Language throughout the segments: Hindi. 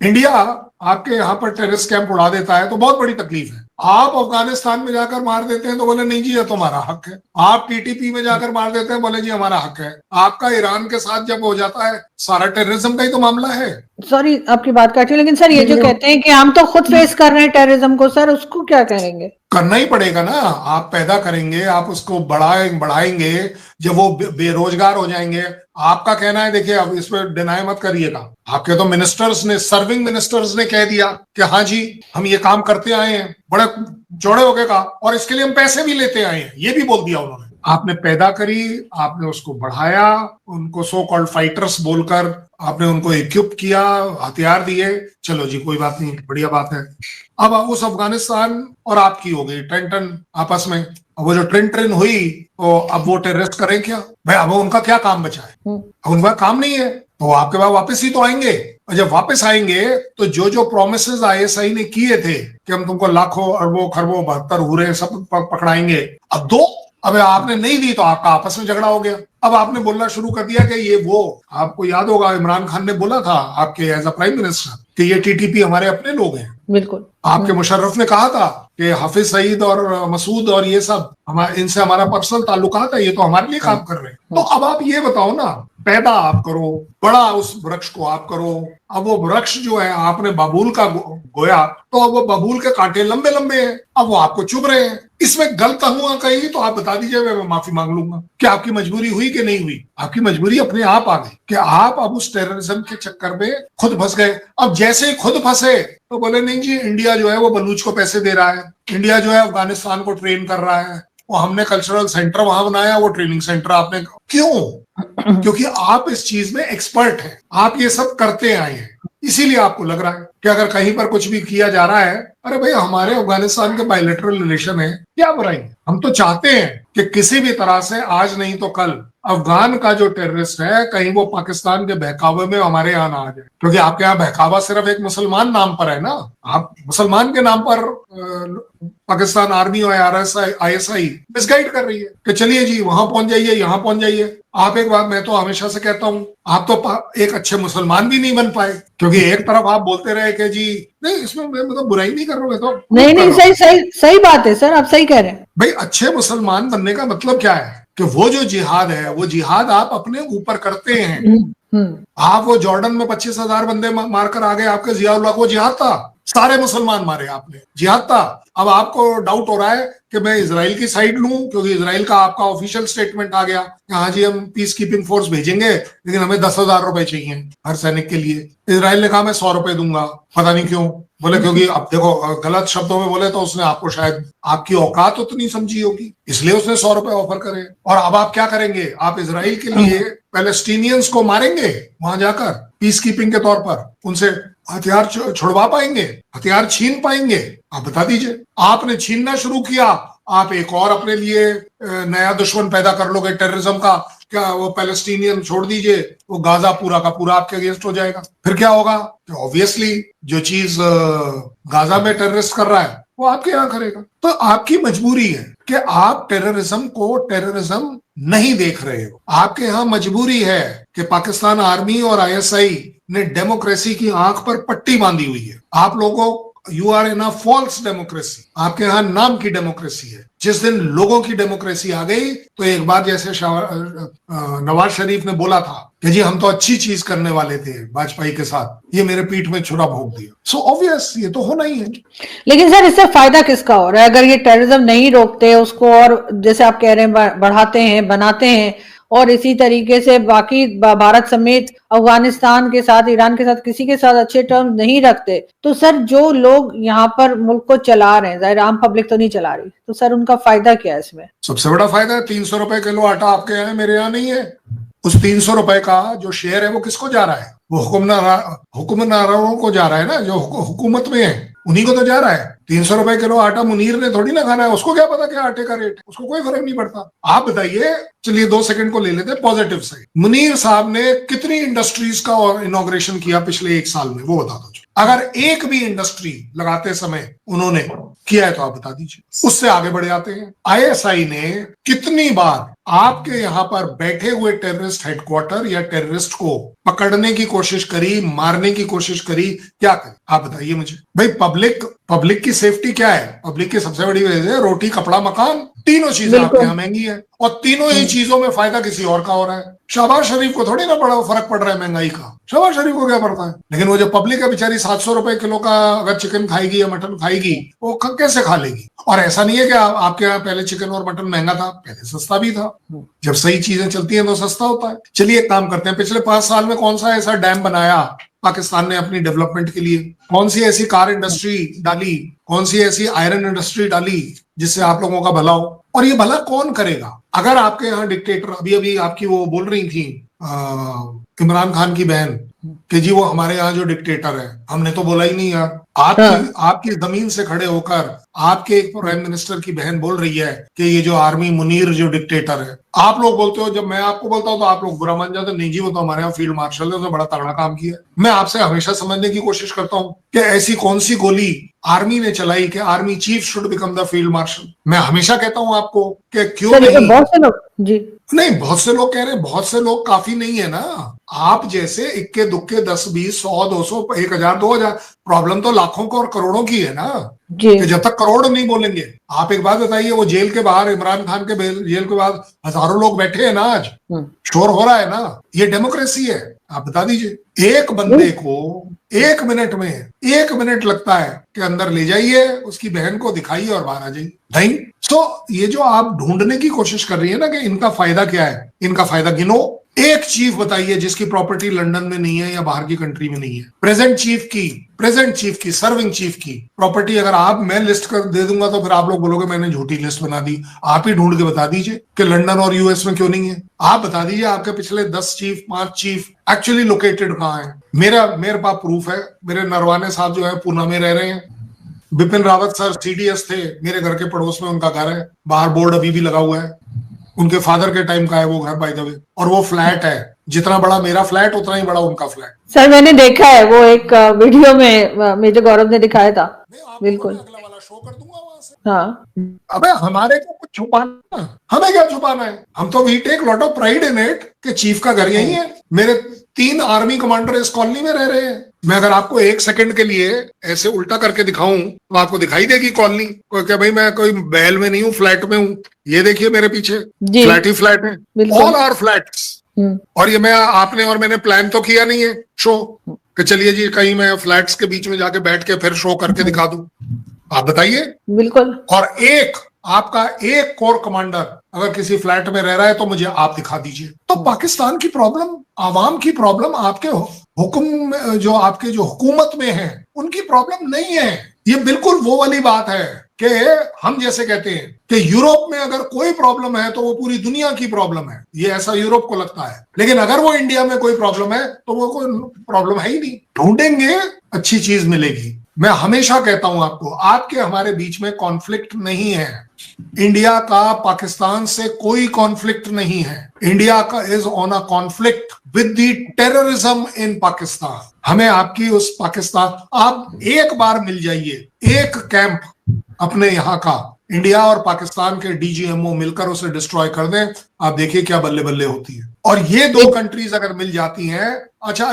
इंडिया आपके यहाँ पर टेररिस्ट कैंप उड़ा देता है तो बहुत बड़ी तकलीफ है। आप अफगानिस्तान में जाकर मार देते हैं तो बोले नहीं जी ये तो हमारा हक है। आप टीटीपी में जाकर मार देते हैं, बोले जी हमारा हक है। आपका ईरान के साथ जब हो जाता है, सारा टेररिज्म का ही तो मामला है। सॉरी आपकी बात काटी, लेकिन सर ये जो कहते हैं कि हम तो खुद फेस कर रहे हैं टेररिज्म को, सर उसको क्या कहेंगे? करना ही पड़ेगा ना। आप पैदा करेंगे, आप उसको बढ़ाएंगे, जब वो बेरोजगार हो जाएंगे। आपका कहना है, देखिए अब इसमें डिनाई मत करिएगा, आपके तो मिनिस्टर्स ने, सर्विंग मिनिस्टर्स ने कह दिया कि हाँ जी हम ये काम करते आए हैं, बड़े चौड़े हो गए कहा, और इसके लिए हम पैसे भी लेते आए हैं, ये भी बोल दिया उन्होंने। आपने पैदा करी, आपने उसको बढ़ाया, उनको सो कॉल्ड फाइटर्स बोलकर आपने उनको इक्विप किया, हथियार दिए, चलो जी कोई बात नहीं, बढ़िया बात है। अब उस अफगानिस्तान और आपकी हो गई टन आपस में। अब वो जो ट्रेन हुई तो अब वो टेररिस्ट करें क्या भाई? अब उनका क्या काम बचा है? अब उनका काम नहीं है तो आपके पास वापस ही तो आएंगे। और जब वापस आएंगे तो जो जो प्रोमिसेस आईएसआई ने किए थे कि हम तुमको लाखों अरबों खरबों 72 हुरे सब पकड़ाएंगे, अब दो। अब आपने नहीं दी तो आपका आपस में झगड़ा हो गया। अब आपने बोलना शुरू कर दिया कि ये वो, आपको याद होगा इमरान खान ने बोला था आपके एज अ प्राइम मिनिस्टर कि ये टीटीपी हमारे अपने लोग हैं। बिल्कुल। आपके मुशर्रफ ने कहा था कि हाफिज सईद और मसूद और ये सब इनसे हमारा पर्सनल ताल्लुकात है, ये तो हमारे लिए काम कर रहे हैं। तो अब आप ये बताओ ना, पैदा आप करो, बड़ा उस वृक्ष को आप करो। अब वो वृक्ष जो है आपने बबूल का गोया, तो अब वो बबूल के कांटे लंबे लंबे हैं, अब वो आपको चुभ रहे हैं। इसमें गलत हुआ कहीं तो आप बता दीजिए, मैं माफी मांग लूंगा। क्या आपकी मजबूरी हुई कि नहीं हुई? आपकी मजबूरी अपने आप आ गई कि आप अब उस टेररिज्म के चक्कर में खुद फंस गए। अब जैसे ही खुद फंसे तो बोले नहीं जी इंडिया जो है वो बलूच को पैसे दे रहा है, इंडिया जो है अफगानिस्तान को ट्रेन कर रहा है, वो हमने कल्चरल सेंटर वहां बनाया, वो ट्रेनिंग सेंटर आपने क्यों? क्योंकि आप इस चीज में एक्सपर्ट हैं, आप ये सब करते आए हैं, इसीलिए आपको लग रहा है कि अगर कहीं पर कुछ भी किया जा रहा है, अरे भाई हमारे अफगानिस्तान के बायलैटरल रिलेशन है, क्या बुराई है? हम तो चाहते हैं कि किसी भी तरह से आज नहीं तो कल अफगान का जो टेररिस्ट है कहीं वो पाकिस्तान के बहकावे में हमारे यहाँ ना आ जाए। क्योंकि आपके यहाँ बहकावा सिर्फ एक मुसलमान नाम पर है ना, आप मुसलमान के नाम पर पाकिस्तान आर्मी और आईएसआई मिसगाइड कर रही है कि चलिए जी वहां पहुंच जाइए, यहाँ पहुंच जाइए। आप एक बात मैं तो हमेशा से कहता हूँ, आप तो एक अच्छे मुसलमान भी नहीं बन पाए, क्योंकि एक तरफ आप बोलते रहे कि जी नहीं इसमें मैं मतलब बुराई नहीं कर रहा हूँ, तो नहीं सही सही सही बात है सर, आप सही कह रहे हैं। भाई अच्छे मुसलमान बनने का मतलब क्या है कि वो जो जिहाद है वो जिहाद आप अपने ऊपर करते हैं। आप वो जॉर्डन में 25,000 बंदे मारकर आ गए, आपके जियाउल्लाह को जिहाद था, सारे मुसलमान मारे आपने, जिहाद था। अब आपको डाउट हो रहा है कि मैं इजराइल की साइड लूं क्योंकि इजराइल का आपका ऑफिशियल स्टेटमेंट आ गया कि हाँ जी हम पीस कीपिंग फोर्स भेजेंगे लेकिन हमें 10,000 रुपए चाहिए हर सैनिक के लिए। इजराइल ने कहा मैं 100 रुपए दूंगा, पता नहीं क्यों, बोले क्योंकि अब देखो गलत शब्दों में बोले तो उसने आपको शायद आपकी औकात उतनी समझी होगी, इसलिए उसने 100 रुपए ऑफर करे। और अब आप क्या करेंगे? आप इजराइल के लिए पैलेस्टीनियंस को मारेंगे वहां जाकर पीस कीपिंग के तौर पर, उनसे हथियार छुड़वा पाएंगे, हथियार छीन पाएंगे? आप बता दीजिए। आपने छीनना शुरू किया, आप एक और अपने लिए नया दुश्मन पैदा कर लोगे टेररिज्म का। क्या वो पैलेस्टीनियन छोड़ दीजिए, वो गाजा पूरा का पूरा आपके अगेंस्ट हो जाएगा। फिर क्या होगा? ऑब्वियसली जो चीज गाजा में टेररिस्ट कर रहा है वो आपके यहाँ करेगा। तो आपकी मजबूरी है कि आप टेररिज्म को टेररिज्म नहीं देख रहे हो। आपके यहाँ मजबूरी है कि पाकिस्तान आर्मी और आईएसआई ने डेमोक्रेसी की आंख पर पट्टी बांधी हुई है। आप लोगों you are in a false democracy, आपके यहाँ नाम की डेमोक्रेसी है। जिस दिन लोगों की डेमोक्रेसी आ गई तो एक बार जैसे नवाज शरीफ ने बोला था कि जी हम तो अच्छी चीज करने वाले थे वाजपेयी के साथ, ये मेरे पीठ में छुरा भोंक दिया। सो ऑब्वियस ये तो होना ही है। लेकिन सर इससे फायदा किसका हो रहा है अगर ये टेररिज्म नहीं रोकते उसको, और जैसे आप कह रहे हैं बढ़ाते हैं बनाते हैं, और इसी तरीके से बाकी भारत समेत अफगानिस्तान के साथ, ईरान के साथ, किसी के साथ अच्छे टर्म नहीं रखते, तो सर जो लोग यहाँ पर मुल्क को चला रहे हैं, जाहिर आम पब्लिक तो नहीं चला रही, तो सर उनका फायदा क्या है इसमें? सबसे बड़ा फायदा है 300 रुपए किलो आटा आपके यहाँ है, मेरे यहाँ नहीं है। उस 300 रुपए का जो शेयर है वो किसको जा रहा है? वो हुक्मरानों को जा रहा है ना, जो हुकूमत में है उन्हीं को तो जा रहा है। 300 रुपए किलो आटा मुनीर ने थोड़ी ना खाना है, उसको क्या पता क्या आटे का रेट है, उसको कोई फर्क नहीं पड़ता। आप बताइए, चलिए 2 सेकंड को ले लेते हैं पॉजिटिव साइड। मुनीर साहब ने कितनी इंडस्ट्रीज का इनॉग्रेशन किया पिछले 1 साल में, वो बता दो। अगर एक भी इंडस्ट्री लगाते समय उन्होंने किया है तो आप बता दीजिए, उससे आगे बढ़ जाते हैं। आईएसआई ने कितनी बार आपके यहाँ पर बैठे हुए टेररिस्ट हेडक्वार्टर या टेररिस्ट को पकड़ने की कोशिश करी, मारने की कोशिश करी, क्या करी आप बताइए मुझे। भाई पब्लिक की सेफ्टी क्या है? पब्लिक की सबसे बड़ी वजह है रोटी कपड़ा मकान, तीनों चीजें आपके यहाँ महंगी है और तीनों ही चीजों में फायदा किसी और का हो रहा है। शहबाज शरीफ को थोड़ी ना बड़ा फर्क पड़ रहा है महंगाई का, शहबाज शरीफ को क्या पड़ता है? लेकिन वो जो पब्लिक है बेचारी 700 रुपए किलो का अगर चिकन खाएगी या मटन खाएगी वो कैसे खा लेगी? और ऐसा नहीं है कि आपके यहाँ पहले चिकन और मटन महंगा था, पहले सस्ता भी था। जब सही चीजें चलती हैं तो सस्ता होता है। चलिए एक काम करते हैं, पिछले 5 साल में कौन सा ऐसा डैम बनाया पाकिस्तान ने अपनी डेवलपमेंट के लिए? कौन सी ऐसी कार इंडस्ट्री डाली, कौन सी ऐसी आयरन इंडस्ट्री डाली जिससे आप लोगों का भला हो? और ये भला कौन करेगा? अगर आपके यहाँ डिक्टेटर, अभी आपकी वो बोल रही थी इमरान खान की बहन कि जी वो हमारे यहाँ जो डिक्टेटर है, हमने तो बोला ही नहीं यार। आपकी जमीन से खड़े होकर आपके एक प्राइम मिनिस्टर की बहन बोल रही है कि ये जो आर्मी मुनीर जो डिक्टेटर है। आप लोग बोलते हो, जब मैं आपको बोलता हूँ तो आप लोग बुरा मान जाते, नहीं जी वो तो हमारे यहाँ फील्ड मार्शल है, उसने बड़ा तगड़ा काम किया। मैं आपसे हमेशा समझने की कोशिश करता हूँ कि ऐसी कौन सी गोली आर्मी ने चलाई कि army chief should become the field marshal. मैं हमेशा कहता हूँ आपको कि क्यों नहीं। बहुत से लोग जी नहीं, बहुत से लोग कह रहे हैं, बहुत से लोग काफी नहीं है ना। आप जैसे इक्के दुक्के 10 20 100 200 1000 2000, प्रॉब्लम तो लाखों को और करोड़ों की है ना। कि जब तक करोड़ नहीं बोलेंगे। आप एक बात बताइए, वो जेल के बाहर, इमरान खान के जेल के बाद हजारों लोग बैठे हैं ना, आज शोर हो रहा है ना, ये डेमोक्रेसी है। आप बता दीजिए, एक बंदे को 1 मिनट लगता है कि अंदर ले जाइए, उसकी बहन को दिखाइए और बाहर आ जाइए। नहीं तो ये जो आप ढूंढने की कोशिश कर रही है ना कि इनका फायदा क्या है, इनका फायदा गिनो। एक चीफ बताइए जिसकी प्रॉपर्टी लंदन में नहीं है या बाहर की कंट्री में नहीं है। प्रेजेंट चीफ की सर्विंग चीफ की प्रॉपर्टी अगर मैं लिस्ट कर दे दूंगा तो फिर आप लोग बोलोगे मैंने झूठी लिस्ट बना दी। आप ही ढूंढ के बता दीजिए कि लंदन और यूएस में क्यों नहीं है। आप बता दीजिए आपके पिछले 10 चीफ 5 चीफ एक्चुअली लोकेटेड कहाँ है। मेरे पास प्रूफ है। मेरे नरवाने साहब जो है पूना में रह रहे हैं। बिपिन रावत सर सीडीएस थे, मेरे घर के पड़ोस में उनका घर है, बाहर बोर्ड अभी भी लगा हुआ है। उनके फादर के टाइम का है वो घर बाय द वे, और वो फ्लैट है, जितना बड़ा मेरा फ्लैट उतना ही बड़ा उनका फ्लैट। सर मैंने देखा है वो एक वीडियो में मेजर गौरव ने दिखाया था। बिल्कुल, अगला वाला शो कर दूंगा वहां से। हाँ, अबे हमारे को कुछ छुपाना, हमें क्या छुपाना है? हम तो we take lot of pride in it कि चीफ का घर यही है। मेरे 3 आर्मी कमांडर इस कॉलोनी में रह रहे हैं। मैं अगर आपको 1 सेकंड के लिए ऐसे उल्टा करके दिखाऊं तो आपको दिखाई देगी कॉलोनी। क्या भाई मैं कोई महल में नहीं हूँ, फ्लैट में हूँ। ये देखिए मेरे पीछे फ्लैट ही फ्लैट है, ऑल आर फ्लैट्स। और ये मैं आपने और मैंने प्लान तो किया नहीं है शो कि चलिए जी कहीं मैं फ्लैट्स के बीच में जाके बैठ के फिर शो करके दिखा दूं। आप बताइए। बिल्कुल। और आपका एक कोर कमांडर अगर किसी फ्लैट में रह रहा है तो मुझे आप दिखा दीजिए। तो पाकिस्तान की प्रॉब्लम, आवाम की प्रॉब्लम आपके हुक्म जो आपके जो हुकूमत में है उनकी प्रॉब्लम नहीं है। ये बिल्कुल वो वाली बात है कि हम जैसे कहते हैं कि यूरोप में अगर कोई प्रॉब्लम है तो वो पूरी दुनिया की प्रॉब्लम है। ये ऐसा यूरोप को लगता है, लेकिन अगर वो इंडिया में कोई प्रॉब्लम है तो वो कोई प्रॉब्लम है ही नहीं। ढूंढेंगे अच्छी चीज मिलेगी। मैं हमेशा कहता हूं आपको, आपके हमारे बीच में कॉन्फ्लिक्ट नहीं है। इंडिया का पाकिस्तान से कोई कॉन्फ्लिक्ट नहीं है। इंडिया का is on a conflict with the terrorism in Pakistan. हमें आपकी उस पाकिस्तान, आप एक बार मिल जाइए, एक कैंप अपने यहाँ का, इंडिया और पाकिस्तान के डीजीएमओ मिलकर उसे डिस्ट्रॉय कर दें, आप देखिए क्या बल्ले बल्ले होती है। और ये 2 कंट्रीज अगर मिल जाती हैं, अच्छा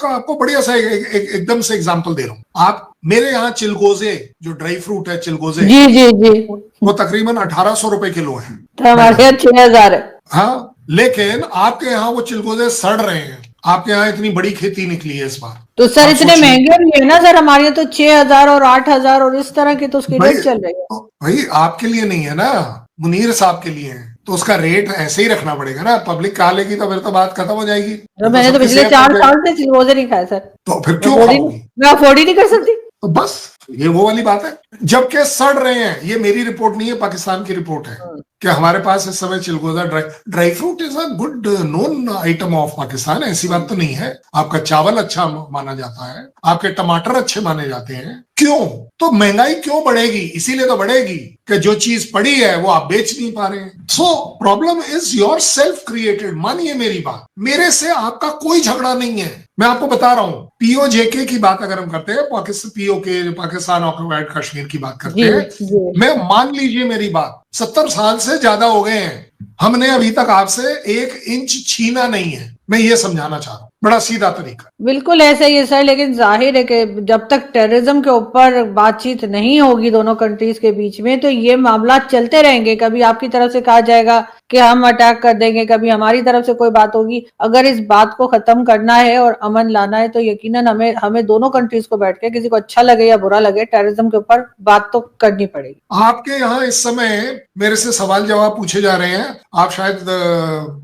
आपको बढ़िया सा एकदम से एग्जांपल दे रहा हूं। आप मेरे यहाँ चिलगोजे जो ड्राई फ्रूट है, चिलगोजे जी जी जी, वो तकरीबन 1800 रुपए किलो है। तो हमारे यहाँ 6000 है। हाँ, लेकिन आपके यहाँ वो चिलगोजे सड़ रहे हैं। आपके यहाँ इतनी बड़ी खेती निकली है इस बार। तो सर इतने महंगे नहीं है ना सर, हमारे यहाँ तो 6000 और 8000 और इस तरह के तो उसकी रेट चल रही है। भाई आपके लिए नहीं है ना, मुनीर साहब के लिए है, तो उसका रेट ऐसे ही रखना पड़ेगा ना। पब्लिक खा लेगी तो फिर तो बात खत्म हो जाएगी। तो मैंने तो पिछले 4 साल से चिलगोजे नहीं खाए सर। तो फिर क्यों खाओगी? मैं अफोर्ड ही नहीं कर सकती। तो बस ये वो वाली बात है। जबकि सड़ रहे हैं, ये मेरी रिपोर्ट नहीं है, पाकिस्तान की रिपोर्ट है कि हमारे पास इस समय चिलगोजा dry fruit is a good known item of Pakistan. ऐसी बात तो नहीं है। आपका चावल अच्छा माना जाता है, आपके टमाटर अच्छे माने जाते हैं। क्यों? तो महंगाई क्यों बढ़ेगी? इसीलिए तो बढ़ेगी कि जो चीज पड़ी है वो आप बेच नहीं पा रहे हैं। So problem is your self created. मानिए मेरी बात, मेरे से आपका कोई झगड़ा नहीं है। मैं आपको बता रहा हूं, पीओजेके की बात अगर हम करते हैं, पीओके पाकिस्तान ऑक्युपाइड कश्मीर की बात करते हैं, मैं मान लीजिए मेरी बात, 70 साल से ज्यादा हो गए हैं, हमने अभी तक आपसे 1 इंच छीना नहीं है। मैं ये समझाना चाह रहा हूं, बड़ा सीधा तरीका। बिल्कुल ऐसा ही है सर, लेकिन जाहिर है कि जब तक टेररिज्म के ऊपर बातचीत नहीं होगी दोनों कंट्रीज के बीच में, तो ये मामला चलते रहेंगे। कभी आपकी तरफ से कहा जाएगा कि हम अटैक कर देंगे, कभी हमारी तरफ से कोई बात होगी। अगर इस बात को खत्म करना है और अमन लाना है, तो यकीनन हमें दोनों कंट्रीज को बैठ के, किसी को अच्छा लगे या बुरा लगे, टेररिज्म के ऊपर बात तो करनी पड़ेगी। आपके यहाँ इस समय मेरे से सवाल जवाब पूछे जा रहे हैं, आप शायद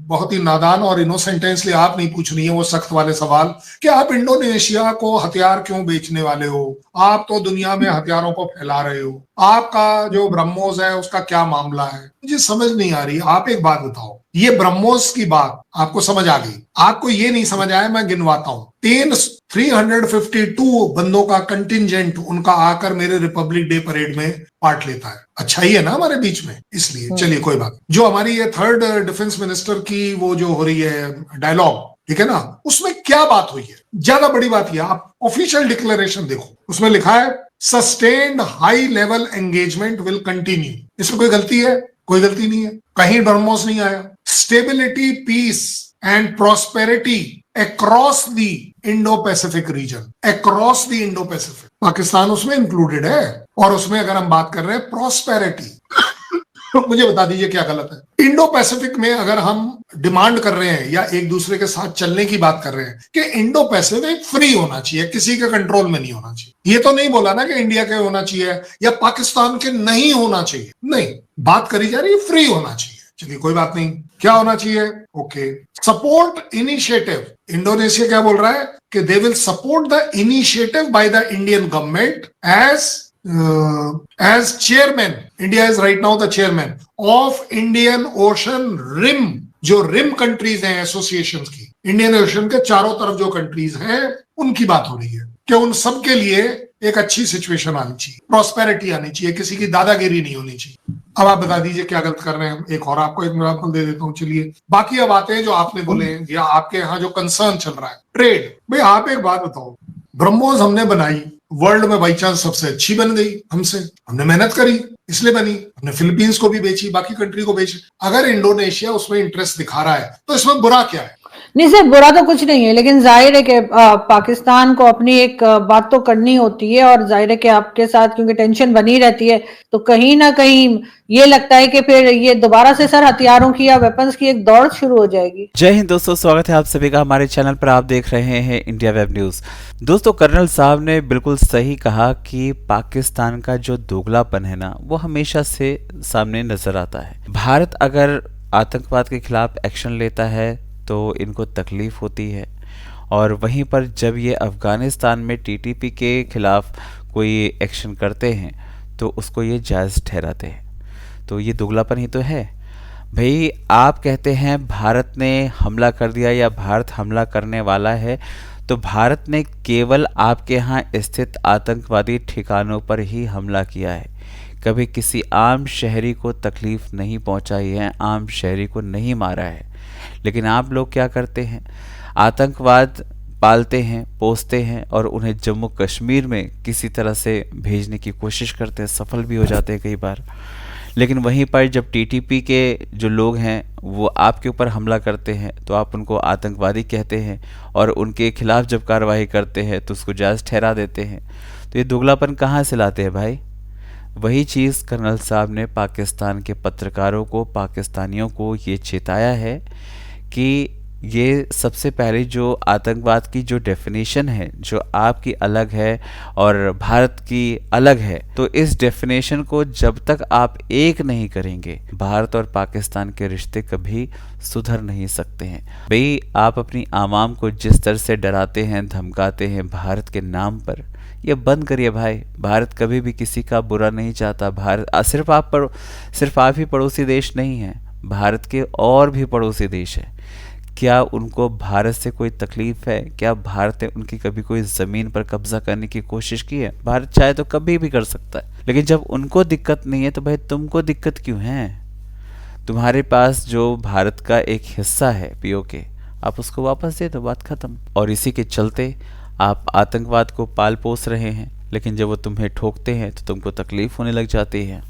बहुत ही नादान और इनोसेंट हैं, इसलिए आप नहीं पूछ रही हैं वो सख्त वाले सवाल कि आप इंडोनेशिया को हथियार क्यों बेचने वाले हो, आप तो दुनिया में हथियारों को फैला रहे हो, आपका जो ब्रह्मोस है उसका क्या मामला है, मुझे समझ नहीं आ रही। आप एक बात बताओ, ये ब्रह्मोस की बात आपको समझ आ गई, आपको ये नहीं समझ आया, मैं गिनवाता हूं। 352 बंदों का कंटिंजेंट उनका आकर मेरे रिपब्लिक डे परेड में पार्ट लेता है। अच्छा ही है ना हमारे बीच में, इसलिए चलिए कोई बात। जो हमारी ये 3rd डिफेंस मिनिस्टर की वो जो हो रही है डायलॉग, ठीक है ना, उसमें क्या बात हुई है, ज्यादा बड़ी बात यह, आप ऑफिशियल डिक्लेरेशन देखो, उसमें लिखा है sustained high level engagement will continue. इसमें कोई गलती है? कोई गलती नहीं है, कहीं ब्रह्मोस नहीं आया। Stability, peace and prosperity across the Indo Pacific region, across the Indo Pacific, Pakistan उसमें इंक्लूडेड है। और उसमें अगर हम बात कर रहे हैं प्रॉस्पेरिटी, मुझे बता दीजिए क्या गलत है। इंडो पैसिफिक में अगर हम डिमांड कर रहे हैं या एक दूसरे के साथ चलने की बात कर रहे हैं कि इंडो पैसिफिक फ्री होना चाहिए, किसी के कंट्रोल में नहीं होना चाहिए, ये तो नहीं बोला ना कि इंडिया के होना चाहिए या पाकिस्तान के नहीं होना चाहिए, नहीं, बात करी जा रही है फ्री होना चाहिए। चलिए कोई बात नहीं, क्या होना चाहिए? ओके, सपोर्ट इनिशिएटिव, इंडोनेशिया क्या बोल रहा है कि they will support the initiative by the Indian government as chairman, India is right now the chairman of Indian Ocean Rim, जो रिम कंट्रीज हैं एसोसिएशंस की, इंडियन ओशन के चारों तरफ जो कंट्रीज हैं उनकी बात हो रही है कि उन सब के लिए एक अच्छी सिचुएशन आनी चाहिए, प्रॉस्पेरिटी आनी चाहिए, किसी की दादागिरी नहीं होनी चाहिए। अब आप बता दीजिए क्या गलत कर रहे हैं। एक और आपको एक एग्जाम्पल दे देता हूँ, चलिए। बाकी अब आते हैं जो आपने बोले या आपके यहाँ जो कंसर्न चल रहा है, ट्रेड। भाई आप एक बात बताओ, ब्रह्मोस हमने बनाई, वर्ल्ड में बाई चांस सबसे अच्छी बन गई, हमने मेहनत करी इसलिए बनी, हमने फिलीपींस को भी बेची, बाकी कंट्री को बेची। अगर इंडोनेशिया उसमें इंटरेस्ट दिखा रहा है तो इसमें बुरा क्या है? नहीं सर, बुरा तो कुछ नहीं है, लेकिन जाहिर है कि पाकिस्तान को अपनी एक बात तो करनी होती है, और जाहिर है कि आपके साथ क्योंकि टेंशन बनी रहती है, तो कहीं ना कहीं ये लगता है कि फिर ये दोबारा से सर हथियारों की या वेपन्स की एक दौड़ शुरू हो जाएगी। जय हिंद दोस्तों, स्वागत है आप सभी का हमारे चैनल पर। आप देख रहे हैं इंडिया वेब न्यूज। दोस्तों, कर्नल साहब ने बिल्कुल सही कहा कि पाकिस्तान का जो दोगलापन है ना, वो हमेशा से सामने नजर आता है। भारत अगर आतंकवाद के खिलाफ एक्शन लेता है तो इनको तकलीफ होती है, और वहीं पर जब ये अफ़गानिस्तान में टीटीपी के खिलाफ कोई एक्शन करते हैं तो उसको ये जायज़ ठहराते हैं। तो ये दोगलापन ही तो है भाई। आप कहते हैं भारत ने हमला कर दिया या भारत हमला करने वाला है, तो भारत ने केवल आपके यहाँ स्थित आतंकवादी ठिकानों पर ही हमला किया है, कभी किसी आम शहरी को तकलीफ नहीं पहुंचाई है, आम शहरी को नहीं मारा है। लेकिन आप लोग क्या करते हैं, आतंकवाद पालते हैं, पोसते हैं, और उन्हें जम्मू कश्मीर में किसी तरह से भेजने की कोशिश करते हैं, सफल भी हो जाते हैं कई बार। लेकिन वहीं पर जब टीटीपी के जो लोग हैं वो आपके ऊपर हमला करते हैं तो आप उनको आतंकवादी कहते हैं, और उनके खिलाफ जब कार्रवाई करते हैं तो उसको जायज़ ठहरा देते हैं। तो ये दोगलापन कहाँ से लाते हैं भाई? वही चीज़ कर्नल साहब ने पाकिस्तान के पत्रकारों को, पाकिस्तानियों को ये चेताया है कि ये सबसे पहले जो आतंकवाद की जो डेफिनेशन है, जो आपकी अलग है और भारत की अलग है, तो इस डेफिनेशन को जब तक आप एक नहीं करेंगे, भारत और पाकिस्तान के रिश्ते कभी सुधर नहीं सकते हैं। भाई, आप अपनी आवाम को जिस तरह से डराते हैं, धमकाते हैं भारत के नाम पर, ये बंद करिए भाई। भारत कभी भी किसी का बुरा नहीं चाहता। भारत सिर्फ आप ही पड़ोसी देश नहीं है, भारत के और भी पड़ोसी देश है। क्या उनको भारत से कोई तकलीफ है? क्या भारत ने उनकी कभी कोई ज़मीन पर कब्जा करने की कोशिश की है? भारत चाहे तो कभी भी कर सकता है, लेकिन जब उनको दिक्कत नहीं है तो भाई तुमको दिक्कत क्यों है? तुम्हारे पास जो भारत का एक हिस्सा है पीओके, आप उसको वापस दे दो, बात खत्म। और इसी के चलते आप आतंकवाद को पाल पोस रहे हैं, लेकिन जब वो तुम्हें ठोकते हैं तो तुमको तकलीफ होने लग जाती है।